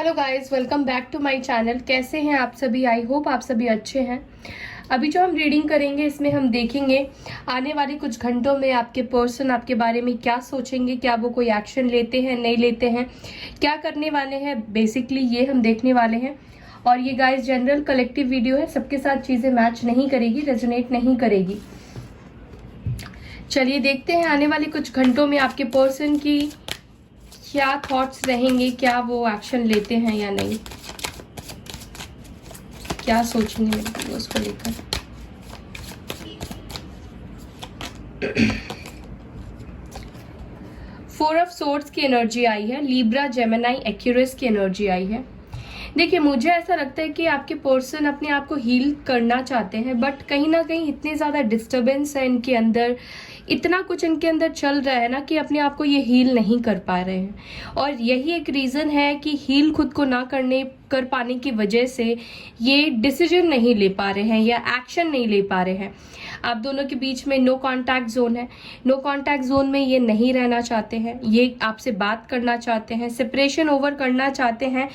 Hello guys, welcome back to my channel. कैसे हैं आप सभी? आई होप आप सभी अच्छे हैं। अभी जो हम रीडिंग करेंगे इसमें हम देखेंगे आने वाले कुछ घंटों में आपके पर्सन आपके बारे में क्या सोचेंगे, क्या वो कोई एक्शन लेते हैं, नहीं लेते हैं, क्या करने वाले हैं, बेसिकली ये हम देखने वाले हैं। और ये गाइस जनरल कलेक्टिव वीडियो है, सबके साथ चीज़ें मैच नहीं करेगी, रेजोनेट नहीं करेगी। चलिए देखते हैं आने वाले कुछ घंटों में आपके पर्सन की क्या थॉट्स रहेंगे, क्या वो एक्शन लेते हैं या नहीं, क्या सोचेंगे मेरे उसको लेकर। फोर ऑफ सोर्ड्स की एनर्जी आई है, लिब्रा, जेमिनी, एक्यूरियस की एनर्जी आई है। देखिए, मुझे ऐसा लगता है कि आपके पर्सन अपने आप को हील करना चाहते हैं, बट कहीं ना कहीं इतने ज़्यादा डिस्टर्बेंस है इनके अंदर, इतना कुछ इनके अंदर चल रहा है ना कि अपने आप को ये हील नहीं कर पा रहे हैं। और यही एक रीज़न है कि हील खुद को ना कर पाने की वजह से ये डिसीजन नहीं ले पा रहे हैं या एक्शन नहीं ले पा रहे हैं। आप दोनों के बीच में नो कांटेक्ट जोन है। नो कांटेक्ट जोन में ये नहीं रहना चाहते हैं, ये आपसे बात करना चाहते हैं, सेपरेशन ओवर करना चाहते हैं।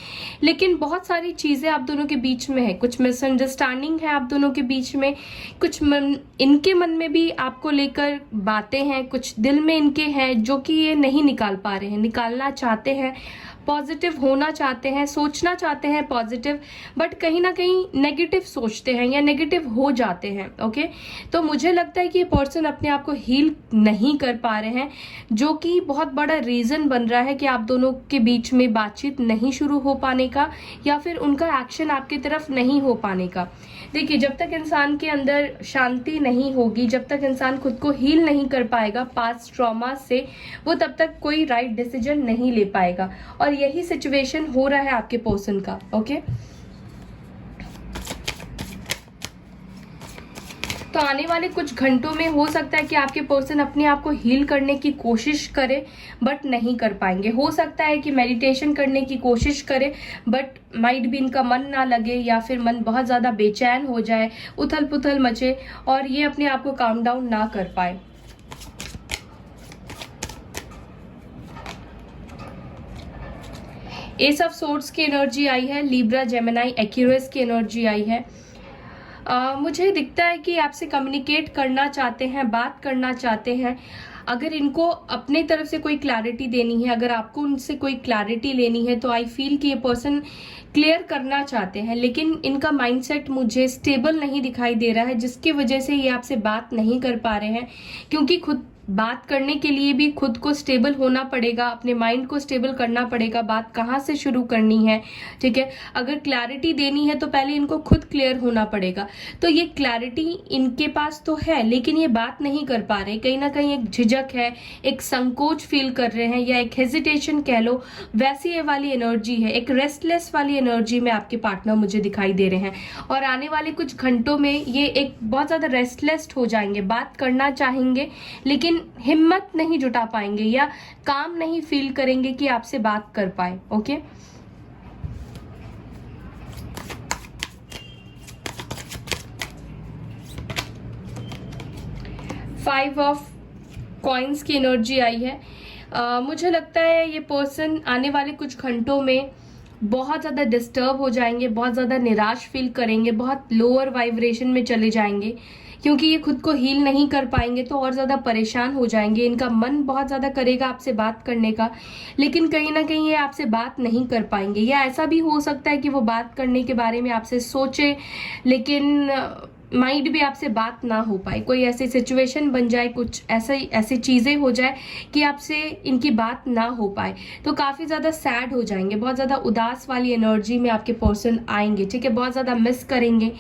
लेकिन बहुत सारी चीज़ें आप दोनों के बीच में है, कुछ मिसअंडरस्टैंडिंग है आप दोनों के बीच में, कुछ इनके मन में भी आपको लेकर बातें हैं, कुछ दिल में इनके हैं जो कि ये नहीं निकाल पा रहे हैं, निकालना चाहते हैं, पॉजिटिव होना चाहते हैं, सोचना चाहते हैं पॉजिटिव, बट कहीं ना कहीं नेगेटिव सोचते हैं या नेगेटिव हो जाते हैं। ओके, तो मुझे लगता है कि ये पर्सन अपने आप को हील नहीं कर पा रहे हैं, जो कि बहुत बड़ा रीज़न बन रहा है कि आप दोनों के बीच में बातचीत नहीं शुरू हो पाने का या फिर उनका एक्शन आपकी तरफ नहीं हो पाने का। देखिए, जब तक इंसान के अंदर शांति नहीं होगी, जब तक इंसान खुद को हील नहीं कर पाएगा पास्ट ट्रॉमा से, वो तब तक कोई राइट डिसीजन नहीं ले पाएगा। और यही सिचुएशन हो रहा है आपके पर्सन का। ओके, तो आने वाले कुछ घंटों में हो सकता है कि आपके पर्सन अपने आप को हील करने की कोशिश करे बट नहीं कर पाएंगे। हो सकता है कि मेडिटेशन करने की कोशिश करे बट माइट भी इनका मन ना लगे या फिर मन बहुत ज़्यादा बेचैन हो जाए, उथल पुथल मचे और ये अपने आप को काम डाउन ना कर पाए। एस ऑफ सोर्ड्स की एनर्जी आई है, लिब्रा, जेमिनी, एक्यूरियस की एनर्जी आई है। मुझे दिखता है कि आपसे कम्युनिकेट करना चाहते हैं, बात करना चाहते हैं। अगर इनको अपने तरफ से कोई क्लैरिटी देनी है, अगर आपको उनसे कोई क्लैरिटी लेनी है, तो आई फील कि ये पर्सन क्लियर करना चाहते हैं, लेकिन इनका माइंडसेट मुझे स्टेबल नहीं दिखाई दे रहा है, जिसकी वजह से ये आपसे बात नहीं कर पा रहे हैं। क्योंकि खुद बात करने के लिए भी खुद को स्टेबल होना पड़ेगा, अपने माइंड को स्टेबल करना पड़ेगा, बात कहाँ से शुरू करनी है। ठीक है, अगर क्लैरिटी देनी है तो पहले इनको खुद क्लियर होना पड़ेगा। तो ये क्लैरिटी इनके पास तो है, लेकिन ये बात नहीं कर पा रहे, कहीं ना कहीं एक झिझक है, एक संकोच फील कर रहे हैं या एक हेजिटेशन कह लो, वैसी ये वाली एनर्जी है। एक रेस्टलेस वाली एनर्जी में आपके पार्टनर मुझे दिखाई दे रहे हैं और आने वाले कुछ घंटों में ये एक बहुत ज़्यादा रेस्टलेस हो जाएंगे, बात करना चाहेंगे लेकिन हिम्मत नहीं जुटा पाएंगे या काम नहीं फील करेंगे कि आपसे बात कर पाए। ओके, फाइव ऑफ कॉइन्स की एनर्जी आई है। मुझे लगता है ये पर्सन आने वाले कुछ घंटों में बहुत ज़्यादा डिस्टर्ब हो जाएंगे, बहुत ज़्यादा निराश फील करेंगे, बहुत लोअर वाइब्रेशन में चले जाएंगे, क्योंकि ये खुद को हील नहीं कर पाएंगे तो और ज़्यादा परेशान हो जाएंगे। इनका मन बहुत ज़्यादा करेगा आपसे बात करने का, लेकिन कहीं ना कहीं ये आपसे बात नहीं कर पाएंगे। या ऐसा भी हो सकता है कि वो बात करने के बारे में आपसे सोचे, लेकिन माइंड भी आपसे बात ना हो पाए, कोई ऐसी सिचुएशन बन जाए, कुछ ऐसी चीज़ें हो जाए कि आपसे इनकी बात ना हो पाए, तो काफ़ी ज़्यादा सैड हो जाएंगे, बहुत ज़्यादा उदास वाली एनर्जी में आपके पर्सन आएंगे। ठीक है, बहुत ज़्यादा मिस करेंगे।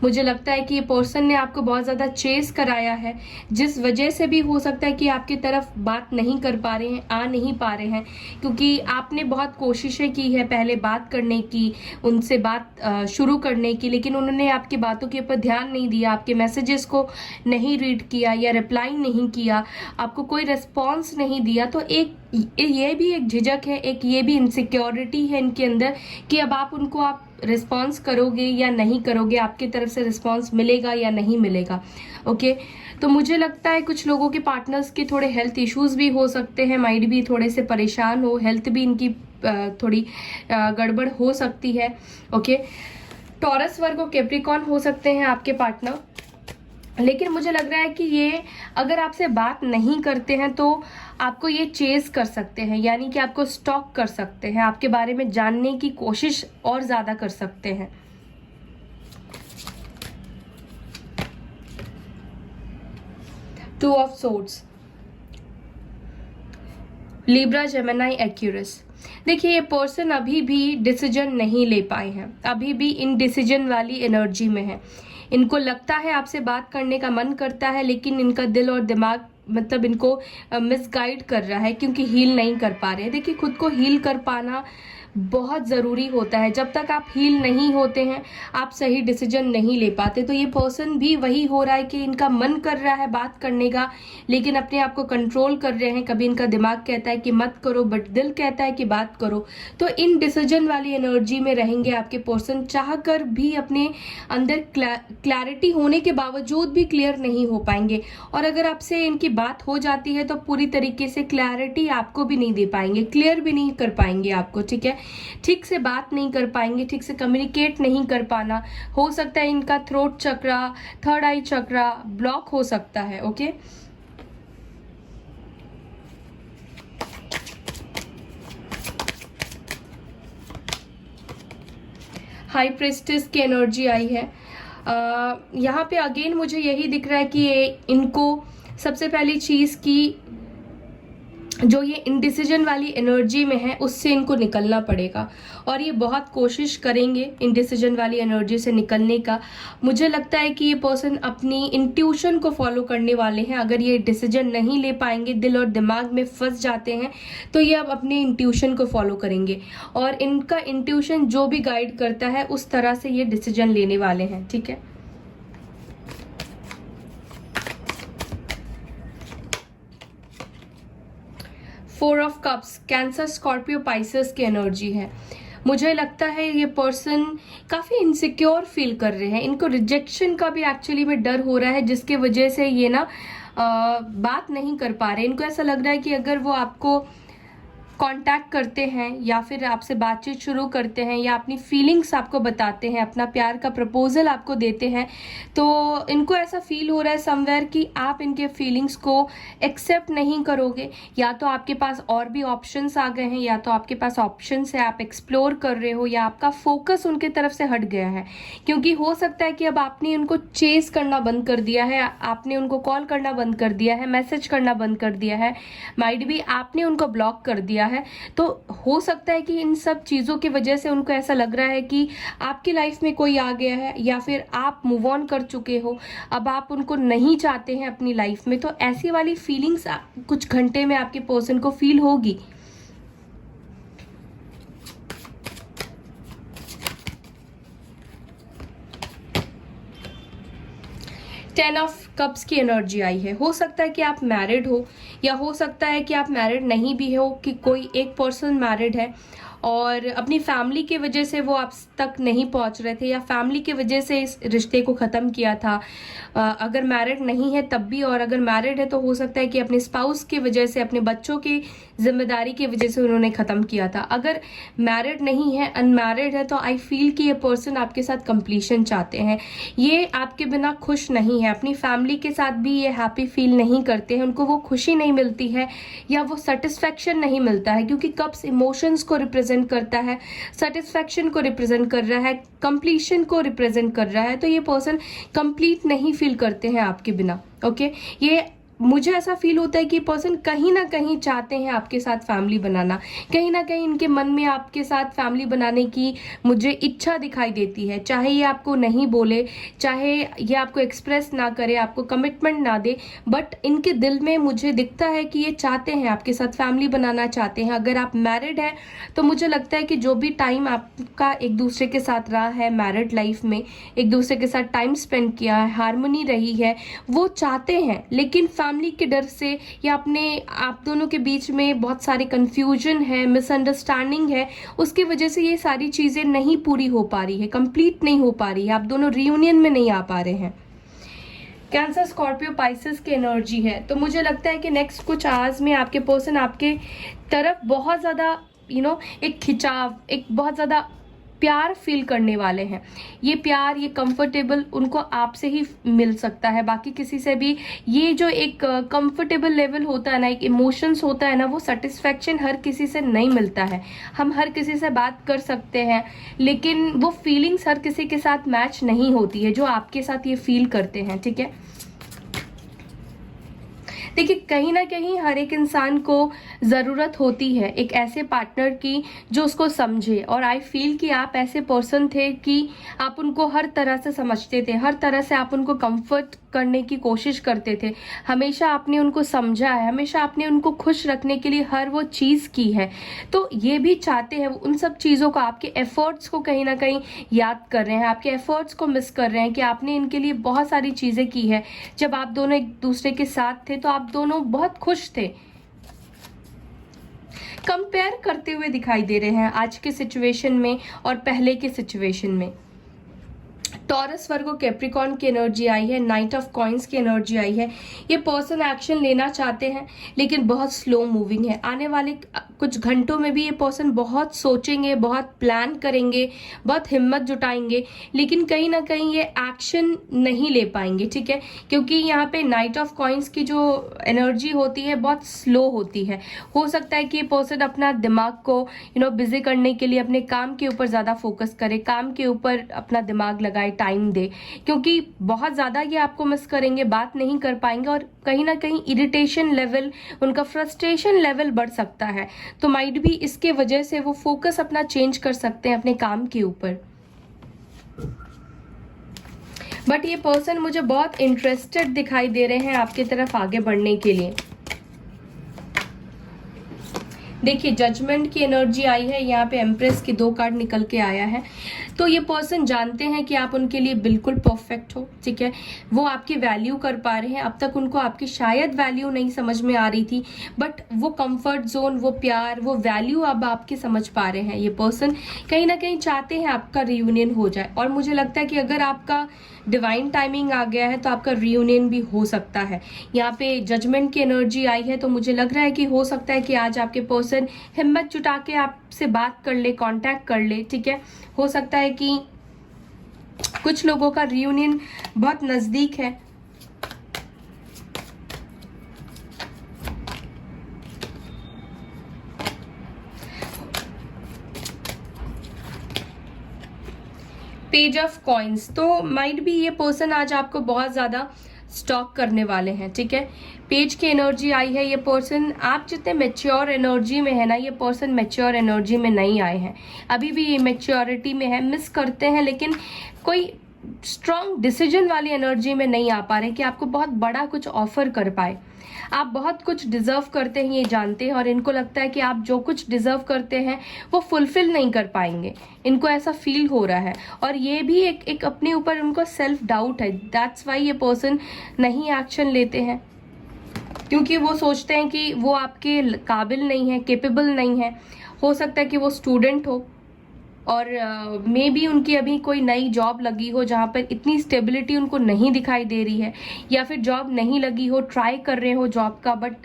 मुझे लगता है कि ये पर्सन ने आपको बहुत ज़्यादा चेस कराया है, जिस वजह से भी हो सकता है कि आपकी तरफ बात नहीं कर पा रहे हैं, आ नहीं पा रहे हैं, क्योंकि आपने बहुत कोशिशें की है पहले बात करने की, उनसे बात शुरू करने की, लेकिन उन्होंने आपकी बातों के ऊपर ध्यान नहीं दिया, आपके मैसेजेस को नहीं रीड किया या रिप्लाई नहीं किया, आपको कोई रिस्पॉन्स नहीं दिया। तो ये भी एक झिझक है, एक ये भी इनसिक्योरिटी है इनके अंदर कि अब आप उनको आप रिस्पॉन्स करोगे या नहीं करोगे, आपकी तरफ से रिस्पॉन्स मिलेगा या नहीं मिलेगा। ओके, तो मुझे लगता है कुछ लोगों के पार्टनर्स के थोड़े हेल्थ इश्यूज भी हो सकते हैं, माइंड भी थोड़े से परेशान हो, हेल्थ भी इनकी थोड़ी गड़बड़ हो सकती है। ओके, टॉरस, वर्गो, कैप्रिकॉर्न हो सकते हैं आपके पार्टनर। लेकिन मुझे लग रहा है कि ये अगर आपसे बात नहीं करते हैं तो आपको ये चेज कर सकते हैं, यानी कि आपको स्टॉक कर सकते हैं, आपके बारे में जानने की कोशिश और ज़्यादा कर सकते हैं। Two of swords, Libra, Gemini, Accurus. देखिए, ये पर्सन अभी भी डिसीजन नहीं ले पाए हैं, अभी भी इनडिसीजन वाली एनर्जी में है। इनको लगता है आपसे बात करने का मन करता है, लेकिन इनका दिल और दिमाग मतलब इनको मिसगाइड कर रहा है, क्योंकि हील नहीं कर पा रहे हैं। देखिए, खुद को हील कर पाना बहुत ज़रूरी होता है। जब तक आप हील नहीं होते हैं आप सही डिसीजन नहीं ले पाते। तो ये पर्सन भी वही हो रहा है कि इनका मन कर रहा है बात करने का, लेकिन अपने आप को कंट्रोल कर रहे हैं। कभी इनका दिमाग कहता है कि मत करो, बट दिल कहता है कि बात करो। तो इन डिसीजन वाली एनर्जी में रहेंगे आपके पर्सन, चाह कर भी अपने अंदर क्लैरिटी होने के बावजूद भी क्लियर नहीं हो पाएंगे। और अगर आपसे इनकी बात हो जाती है तो पूरी तरीके से क्लैरिटी आपको भी नहीं दे पाएंगे, क्लियर भी नहीं कर पाएंगे आपको। ठीक है, ठीक से बात नहीं कर पाएंगे, ठीक से कम्युनिकेट नहीं कर पाना। हो सकता है इनका थ्रोट चक्रा, थर्ड आई चक्रा ब्लॉक हो सकता है। ओके, हाई प्रिस्टेस की एनर्जी आई है। यहाँ पे अगेन मुझे यही दिख रहा है कि ये इनको सबसे पहली चीज की जो ये इनडिसीजन वाली एनर्जी में है उससे इनको निकलना पड़ेगा, और ये बहुत कोशिश करेंगे इनडिसीजन वाली एनर्जी से निकलने का। मुझे लगता है कि ये पर्सन अपनी इंट्यूशन को फॉलो करने वाले हैं। अगर ये डिसीजन नहीं ले पाएंगे, दिल और दिमाग में फंस जाते हैं, तो ये अब अपने इंट्यूशन को फॉलो करेंगे, और इनका इंट्यूशन जो भी गाइड करता है उस तरह से ये डिसीजन लेने वाले हैं। ठीक है, four of cups, cancer, Scorpio, Pisces की एनर्जी है। मुझे लगता है ये पर्सन काफ़ी इनसिक्योर फील कर रहे हैं। इनको रिजेक्शन का भी एक्चुअली में डर हो रहा है, जिसके वजह से ये ना बात नहीं कर पा रहे। इनको ऐसा लग रहा है कि अगर वो आपको कांटेक्ट करते हैं या फिर आपसे बातचीत शुरू करते हैं या अपनी फीलिंग्स आपको बताते हैं, अपना प्यार का प्रपोजल आपको देते हैं, तो इनको ऐसा फील हो रहा है समवेयर कि आप इनके फीलिंग्स को एक्सेप्ट नहीं करोगे। या तो आपके पास और भी ऑप्शंस आ गए हैं, या तो आपके पास ऑप्शंस है, आप एक्सप्लोर कर रहे हो, या आपका फोकस उनके तरफ से हट गया है। क्योंकि हो सकता है कि अब आपने उनको चेस करना बंद कर दिया है, आपने उनको कॉल करना बंद कर दिया है, मैसेज करना बंद कर दिया है, माइट भी आपने उनको ब्लॉक कर दिया है। तो हो सकता है कि इन सब चीजों की वजह से उनको ऐसा लग रहा है कि आपकी लाइफ में कोई आ गया है, या फिर आप मूव ऑन कर चुके हो, अब आप उनको नहीं चाहते हैं अपनी लाइफ में। तो ऐसी वाली फीलिंग्स कुछ घंटे में आपके पर्सन को फील होगी। टेन ऑफ कप्स की एनर्जी आई है। हो सकता है कि आप मैरिड हो, या हो सकता है कि आप मैरिड नहीं भी हो, कि कोई एक पर्सन मैरिड है और अपनी फैमिली की वजह से वो आप तक नहीं पहुंच रहे थे, या फैमिली की वजह से इस रिश्ते को ख़त्म किया था। अगर मैरिड नहीं है तब भी, और अगर मैरिड है तो हो सकता है कि अपने स्पाउस की वजह से, अपने बच्चों की जिम्मेदारी की वजह से उन्होंने ख़त्म किया था। अगर मैरिड नहीं है, अनमैरिड है, तो आई फील कि ये पर्सन आपके साथ कंप्लीशन चाहते हैं। ये आपके बिना खुश नहीं है, अपनी फैमिली के साथ भी ये हैप्पी फील नहीं करते हैं, उनको वो खुशी नहीं मिलती है या वो सेटिस्फैक्शन नहीं मिलता है, क्योंकि कप्स इमोशंस को रिप्रेजेंट करता है, सेटिस्फैक्शन को रिप्रेजेंट कर रहा है, कंप्लीशन को रिप्रेजेंट कर रहा है। तो ये पर्सन कंप्लीट नहीं फील करते हैं आपके बिना। ओके, ये मुझे ऐसा फील होता है कि पर्सन कहीं ना कहीं चाहते हैं आपके साथ फैमिली बनाना, कहीं ना कहीं इनके मन में आपके साथ फैमिली बनाने की मुझे इच्छा दिखाई देती है। चाहे ये आपको नहीं बोले, चाहे ये आपको एक्सप्रेस ना करे, आपको कमिटमेंट ना दे, बट इनके दिल में मुझे दिखता है कि ये चाहते हैं आपके साथ फैमिली बनाना चाहते हैं। अगर आप मैरिड है तो मुझे लगता है कि जो भी टाइम आपका एक दूसरे के साथ रहा है मैरिड लाइफ में, एक दूसरे के साथ टाइम स्पेंड किया है, हारमोनी रही है, वो चाहते हैं। लेकिन फैमिली के डर से या अपने आप दोनों के बीच में बहुत सारे कंफ्यूजन है, मिसअंडरस्टैंडिंग है, उसकी वजह से ये सारी चीज़ें नहीं पूरी हो पा रही है, कंप्लीट नहीं हो पा रही है, आप दोनों रियूनियन में नहीं आ पा रहे हैं। कैंसर, स्कॉर्पियो, पाइसेस की एनर्जी है। तो मुझे लगता है कि नेक्स्ट कुछ आवर्स में आपके पर्सन आपके तरफ बहुत ज़्यादा एक खिंचाव, एक बहुत ज़्यादा प्यार फील करने वाले हैं। ये प्यार, ये कंफर्टेबल उनको आपसे ही मिल सकता है, बाकी किसी से भी। ये जो एक कंफर्टेबल लेवल होता है ना, एक इमोशंस होता है ना, वो सेटिस्फैक्शन हर किसी से नहीं मिलता है। हम हर किसी से बात कर सकते हैं, लेकिन वो फीलिंग्स हर किसी के साथ मैच नहीं होती है जो आपके साथ ये फील करते हैं, ठीक है। देखिए, कहीं ना कहीं हर एक इंसान को ज़रूरत होती है एक ऐसे पार्टनर की जो उसको समझे, और आई फील कि आप ऐसे पर्सन थे कि आप उनको हर तरह से समझते थे, हर तरह से आप उनको कंफर्ट करने की कोशिश करते थे, हमेशा आपने उनको समझा है, हमेशा आपने उनको खुश रखने के लिए हर वो चीज़ की है। तो ये भी चाहते हैं उन सब चीज़ों को, आपके एफर्ट्स को कहीं ना कहीं याद कर रहे हैं, आपके एफर्ट्स को मिस कर रहे हैं कि आपने इनके लिए बहुत सारी चीज़ें की है। जब आप दोनों एक दूसरे के साथ थे तो आप दोनों बहुत खुश थे। कंपेयर करते हुए दिखाई दे रहे हैं आज के सिचुएशन में और पहले के सिचुएशन में। टॉरस, वर्गो, कैप्रिकॉर्न की एनर्जी आई है, नाइट ऑफ कॉइन्स की एनर्जी आई है। ये पर्सन एक्शन लेना चाहते हैं लेकिन बहुत स्लो मूविंग है। आने वाले कुछ घंटों में भी ये पर्सन बहुत सोचेंगे, बहुत प्लान करेंगे, बहुत हिम्मत जुटाएंगे, लेकिन कहीं ना कहीं ये एक्शन नहीं ले पाएंगे, ठीक है, क्योंकि यहाँ पे नाइट ऑफ कॉइन्स की जो एनर्जी होती है बहुत स्लो होती है। हो सकता है कि ये पर्सन अपना दिमाग को बिजी करने के लिए अपने काम के ऊपर ज़्यादा फोकस करे, काम के ऊपर अपना दिमाग लगाए, टाइम दे, क्योंकि बहुत ज़्यादा ये आपको मिस करेंगे, बात नहीं कर पाएंगे, और कहीं ना कहीं इरिटेशन लेवल, उनका फ्रस्ट्रेशन लेवल बढ़ सकता है। तो माइट भी इसके वजह से वो फोकस अपना चेंज कर सकते हैं अपने काम के ऊपर। बट ये पर्सन मुझे बहुत इंटरेस्टेड दिखाई दे रहे हैं आपकी तरफ आगे बढ़ने के लिए। देखिए, जजमेंट की एनर्जी आई है, यहाँ पे एम्प्रेस की 2 कार्ड निकल के आया है। तो ये पर्सन जानते हैं कि आप उनके लिए बिल्कुल परफेक्ट हो, ठीक है, वो आपकी वैल्यू कर पा रहे हैं। अब तक उनको आपकी शायद वैल्यू नहीं समझ में आ रही थी, बट वो कंफर्ट जोन, वो प्यार, वो वैल्यू अब आपके समझ पा रहे हैं। ये पर्सन कहीं ना कहीं चाहते हैं आपका रियूनियन हो जाए, और मुझे लगता है कि अगर आपका डिवाइन टाइमिंग आ गया है तो आपका रियूनियन भी हो सकता है। यहाँ पे जजमेंट की एनर्जी आई है, तो मुझे लग रहा है कि हो सकता है कि आज आपके पर्सन हिम्मत जुटा के आपसे बात कर ले, कांटेक्ट कर ले, ठीक है। हो सकता है कि कुछ लोगों का रियूनियन बहुत नजदीक है। पेज ऑफ कॉइन्स, तो माइट भी ये पर्सन आज आपको बहुत ज्यादा स्टॉक करने वाले हैं, ठीक है। पेज की एनर्जी आई है। ये पर्सन, आप जितने मेच्योर एनर्जी में है ना, ये पर्सन मेच्योर एनर्जी में नहीं आए हैं, अभी भी ये मेच्योरिटी में है, मिस करते हैं, लेकिन कोई स्ट्रॉन्ग डिसीजन वाली एनर्जी में नहीं आ पा रहे कि आपको बहुत बड़ा कुछ ऑफर कर पाए। आप बहुत कुछ डिजर्व करते हैं, ये जानते हैं, और इनको लगता है कि आप जो कुछ डिजर्व करते हैं वो फुलफिल नहीं कर पाएंगे, इनको ऐसा फील हो रहा है। और ये भी एक अपने ऊपर उनको सेल्फ डाउट है। दैट्स वाई ये पर्सन नहीं एक्शन लेते हैं, क्योंकि वो सोचते हैं कि वो आपके काबिल नहीं है, केपेबल नहीं है। हो सकता है कि वो स्टूडेंट हो, और मे बी उनकी अभी कोई नई जॉब लगी हो जहाँ पर इतनी स्टेबिलिटी उनको नहीं दिखाई दे रही है, या फिर जॉब नहीं लगी हो, ट्राई कर रहे हो जॉब का, बट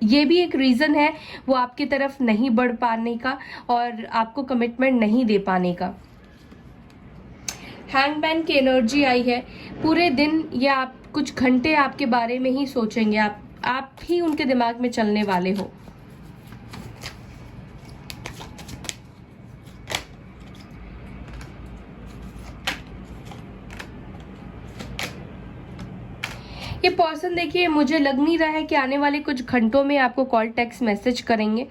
ये भी एक रीज़न है वो आपकी तरफ नहीं बढ़ पाने का और आपको कमिटमेंट नहीं दे पाने का। हैंगमैन की एनर्जी आई है। पूरे दिन या आप कुछ घंटे आपके बारे में ही सोचेंगे, आप ही उनके दिमाग में चलने वाले हो। ये पर्सन, देखिए, मुझे लग नहीं रहा है कि आने वाले कुछ घंटों में आपको कॉल, टेक्स्ट मैसेज करेंगे।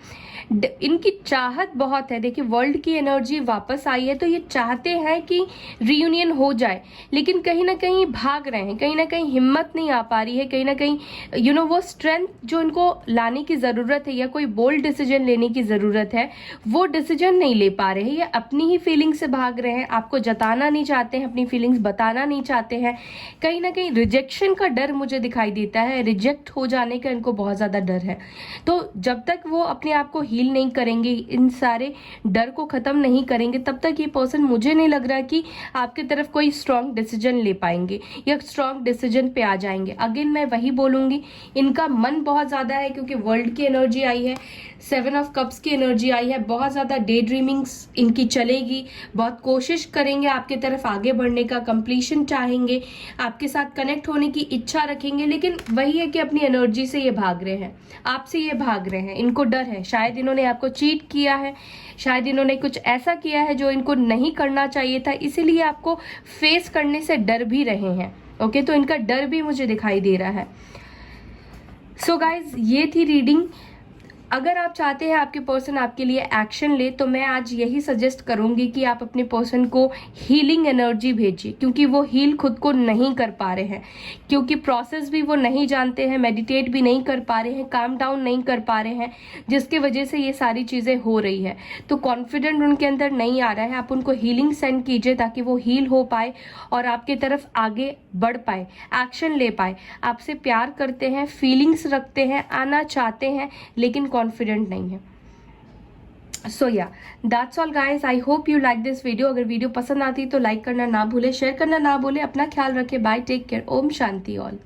इनकी चाहत बहुत है। देखिए, वर्ल्ड की एनर्जी वापस आई है, तो ये चाहते हैं कि रियूनियन हो जाए, लेकिन कहीं ना कहीं भाग रहे हैं, कहीं ना कहीं हिम्मत नहीं आ पा रही है, कहीं ना कहीं वो स्ट्रेंथ जो इनको लाने की ज़रूरत है या कोई बोल्ड डिसीजन लेने की ज़रूरत है, वो डिसीजन नहीं ले पा रहे हैं। ये अपनी ही फीलिंग से भाग रहे हैं, आपको जताना नहीं चाहते हैं, अपनी फीलिंग्स बताना नहीं चाहते हैं। कहीं ना कहीं रिजेक्शन का डर मुझे दिखाई देता है, रिजेक्ट हो जाने का इनको बहुत ज़्यादा डर है। तो जब तक वो अपने आप को हील नहीं करेंगे, इन सारे डर को ख़त्म नहीं करेंगे, तब तक ये पर्सन मुझे नहीं लग रहा कि आपकी तरफ कोई स्ट्रॉन्ग डिसीजन ले पाएंगे या स्ट्रॉन्ग डिसीजन पे आ जाएंगे। अगेन मैं वही बोलूँगी, इनका मन बहुत ज़्यादा है क्योंकि वर्ल्ड की एनर्जी आई है, 7 ऑफ कप्स की एनर्जी आई है, बहुत ज़्यादा डे ड्रीमिंग्स इनकी चलेगी, बहुत कोशिश करेंगे आपके तरफ आगे बढ़ने का, कंप्लीशन चाहेंगे, आपके साथ कनेक्ट होने की इच्छा रखेंगे, लेकिन वही है कि अपनी एनर्जी से ये भाग रहे हैं, आपसे ये भाग रहे हैं, इनको डर है, शायद इन्होंने आपको चीट किया है, शायद इन्होंने कुछ ऐसा किया है जो इनको नहीं करना चाहिए था, इसीलिए आपको फेस करने से डर भी रहे हैं। ओके, तो इनका डर भी मुझे दिखाई दे रहा है। सो गाइज, ये थी रीडिंग। अगर आप चाहते हैं आपके पर्सन आपके लिए एक्शन ले, तो मैं आज यही सजेस्ट करूंगी कि आप अपने पर्सन को हीलिंग एनर्जी भेजिए, क्योंकि वो हील खुद को नहीं कर पा रहे हैं, क्योंकि प्रोसेस भी वो नहीं जानते हैं, मेडिटेट भी नहीं कर पा रहे हैं, काम डाउन नहीं कर पा रहे हैं, जिसके वजह से ये सारी चीज़ें हो रही है। तो कॉन्फिडेंट उनके अंदर नहीं आ रहा है। आप उनको हीलिंग सेंड कीजिए ताकि वो हील हो पाए और आपके तरफ आगे बढ़ पाए, एक्शन ले पाए। आपसे प्यार करते हैं, फीलिंग्स रखते हैं, आना चाहते हैं, लेकिन कॉन्फिडेंट नहीं है। सो या that's all guys, I hope you like this video. अगर वीडियो पसंद आती है तो लाइक करना ना भूले, शेयर करना ना भूले। अपना ख्याल रखें, bye, take care, Om Shanti all.